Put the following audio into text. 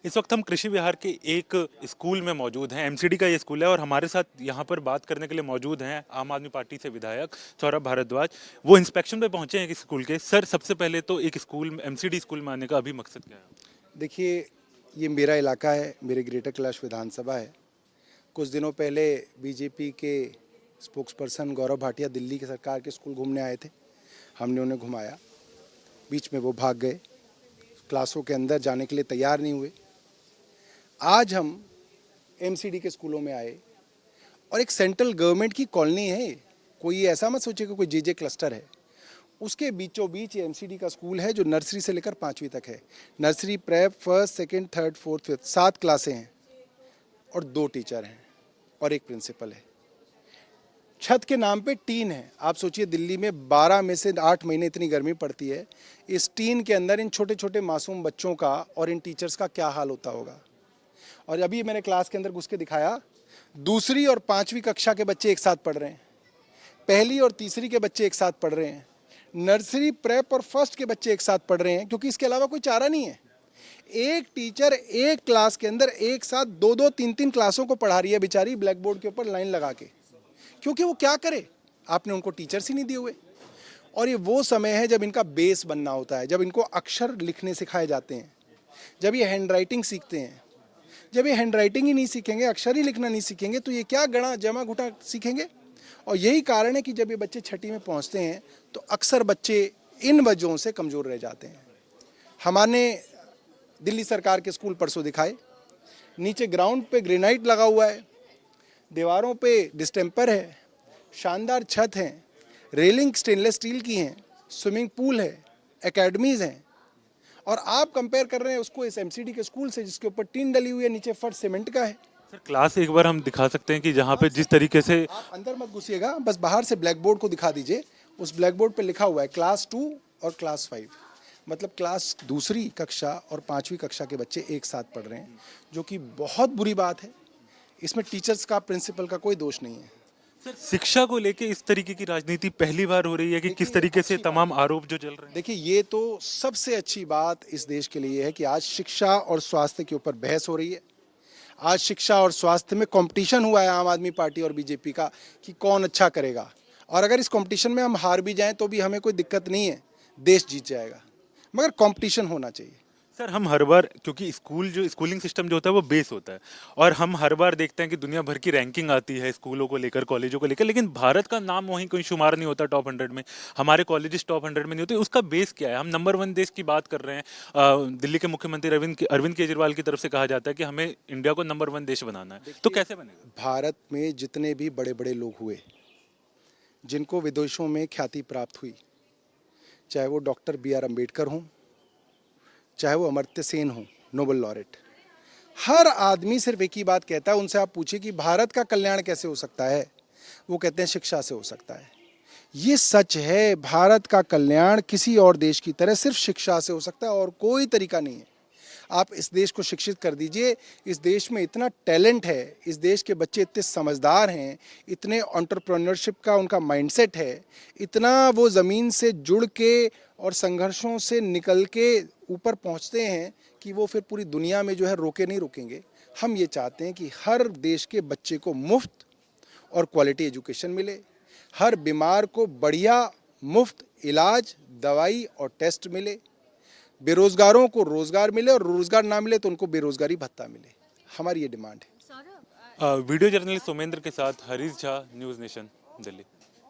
इस वक्त हम कृषि विहार के एक स्कूल में मौजूद हैं। एमसीडी का ये स्कूल है और हमारे साथ यहाँ पर बात करने के लिए मौजूद हैं आम आदमी पार्टी से विधायक सौरभ भारद्वाज। वो इंस्पेक्शन पे पहुंचे हैं एक स्कूल के। सर, सबसे पहले तो एक स्कूल एमसीडी स्कूल में आने का अभी मकसद क्या है? देखिए, ये मेरा इलाका है, मेरे ग्रेटर कैलाश विधानसभा है। कुछ दिनों पहले बीजेपी के स्पोक्सपर्सन गौरव भाटिया दिल्ली की सरकार के स्कूल घूमने आए थे। हमने उन्हें घुमाया, बीच में वो भाग गए, क्लासों के अंदर जाने के लिए तैयार नहीं हुए। आज हम एमसीडी के स्कूलों में आए और एक सेंट्रल गवर्नमेंट की कॉलोनी है। कोई ऐसा मत सोचे कि कोई जेजे क्लस्टर है। उसके बीचों बीच ये एमसीडी का स्कूल है जो नर्सरी से लेकर 5वीं तक है। Nursery, prep, first, second, third, fourth, fifth, 7 क्लासें हैं और 2 टीचर हैं और एक प्रिंसिपल है। छत के नाम पे टीन है। आप सोचिए, दिल्ली में 12 में से 8 महीने इतनी गर्मी पड़ती है। इस टीन के अंदर इन छोटे छोटे मासूम बच्चों का और इन टीचर्स का क्या हाल होता होगा। और अभी मैंने क्लास के अंदर घुस के दिखाया, दूसरी और 5वीं कक्षा के बच्चे एक साथ पढ़ रहे हैं, पहली और तीसरी के बच्चे एक साथ पढ़ रहे हैं, नर्सरी, प्रेप और फर्स्ट के बच्चे एक साथ पढ़ रहे हैं, क्योंकि इसके अलावा कोई चारा नहीं है। एक टीचर एक क्लास के अंदर एक साथ 2-2, 3-3 क्लासों को पढ़ा रही है बेचारी, ब्लैक बोर्ड के ऊपर लाइन लगा के। क्योंकि वो क्या करे, आपने उनको टीचर्स ही नहीं दिए हुए। और ये वो समय है जब इनका बेस बनना होता है, जब इनको अक्षर लिखने सिखाए जाते हैं, जब ये हैंड राइटिंग सीखते हैं। जब ये हैंड राइटिंग ही नहीं सीखेंगे, अक्षर ही लिखना नहीं सीखेंगे, तो ये क्या गणा जमा घुटा सीखेंगे। और यही कारण है कि जब ये बच्चे छठी में पहुंचते हैं तो अक्सर बच्चे इन वजहों से कमज़ोर रह जाते हैं। हमारे दिल्ली सरकार के स्कूल परसों दिखाए, नीचे ग्राउंड पे ग्रेनाइट लगा हुआ है, दीवारों पे डिस्टेम्पर है, शानदार छत हैं, रेलिंग स्टेनलेस स्टील की हैं, स्विमिंग पूल है, एकेडमीज़ हैं। और आप कंपेयर कर रहे हैं उसको इस एमसीडी के स्कूल से जिसके ऊपर टीन डली हुई है, नीचे फर्श सीमेंट का है। सर, क्लास एक बार हम दिखा सकते हैं कि जहाँ पे जिस तरीके से आप अंदर मत घुसिएगा, बस बाहर से ब्लैक बोर्ड को दिखा दीजिए। उस ब्लैक बोर्ड पे लिखा हुआ है क्लास 2 और क्लास 5, मतलब क्लास दूसरी कक्षा और 5वीं कक्षा के बच्चे एक साथ पढ़ रहे हैं, जो कि बहुत बुरी बात है। इसमें टीचर्स का, प्रिंसिपल का कोई दोष नहीं है। सर, शिक्षा को लेके इस तरीके की राजनीति पहली बार हो रही है कि किस तरीके से तमाम आरोप जो चल रहे हैं। देखिए, ये तो सबसे अच्छी बात इस देश के लिए है कि आज शिक्षा और स्वास्थ्य के ऊपर बहस हो रही है। आज शिक्षा और स्वास्थ्य में कंपटीशन हुआ है आम आदमी पार्टी और बीजेपी का कि कौन अच्छा करेगा। और अगर इस कंपटीशन में हम हार भी जाएं तो भी हमें कोई दिक्कत नहीं है, देश जीत जाएगा, मगर कंपटीशन होना चाहिए। सर, हम हर बार, क्योंकि स्कूलिंग सिस्टम जो होता है वो बेस होता है और हम हर बार देखते हैं कि दुनिया भर की रैंकिंग आती है स्कूलों को लेकर, कॉलेजों को लेकर, लेकिन भारत का नाम वहीं कोई शुमार नहीं होता टॉप 100 में। हमारे कॉलेजेस टॉप 100 में नहीं होते। उसका बेस क्या है? हम नंबर 1 देश की बात कर रहे हैं। दिल्ली के मुख्यमंत्री अरविंद केजरीवाल की तरफ से कहा जाता है कि हमें इंडिया को नंबर 1 देश बनाना है। तो कैसे बनेगा? भारत में जितने भी बड़े बड़े लोग हुए जिनको विदेशों में ख्याति प्राप्त हुई, चाहे वो डॉक्टर BR अम्बेडकर हों, चाहे वो अमर्त्य सेन हो, नोबेल लॉरेट, हर आदमी सिर्फ एक ही बात कहता है। उनसे आप पूछिए कि भारत का कल्याण कैसे हो सकता है, वो कहते हैं शिक्षा से हो सकता है। ये सच है, भारत का कल्याण किसी और देश की तरह सिर्फ शिक्षा से हो सकता है और कोई तरीका नहीं है। आप इस देश को शिक्षित कर दीजिए। इस देश में इतना टैलेंट है, इस देश के बच्चे इतने समझदार हैं, इतने एंटरप्रेन्योरशिप का उनका माइंडसेट है, इतना वो ज़मीन से जुड़ के और संघर्षों से निकल के ऊपर पहुंचते हैं कि वो फिर पूरी दुनिया में जो है रोके नहीं रुकेंगे। हम ये चाहते हैं कि हर देश के बच्चे को मुफ्त और क्वालिटी एजुकेशन मिले, हर बीमार को बढ़िया मुफ्त इलाज, दवाई और टेस्ट मिले, बेरोजगारों को रोजगार मिले और रोजगार ना मिले तो उनको बेरोजगारी भत्ता मिले। हमारी ये डिमांड है। वीडियो जर्नलिस्ट सोमेंद्र के साथ हरीश झा, न्यूज़ नेशन, दिल्ली।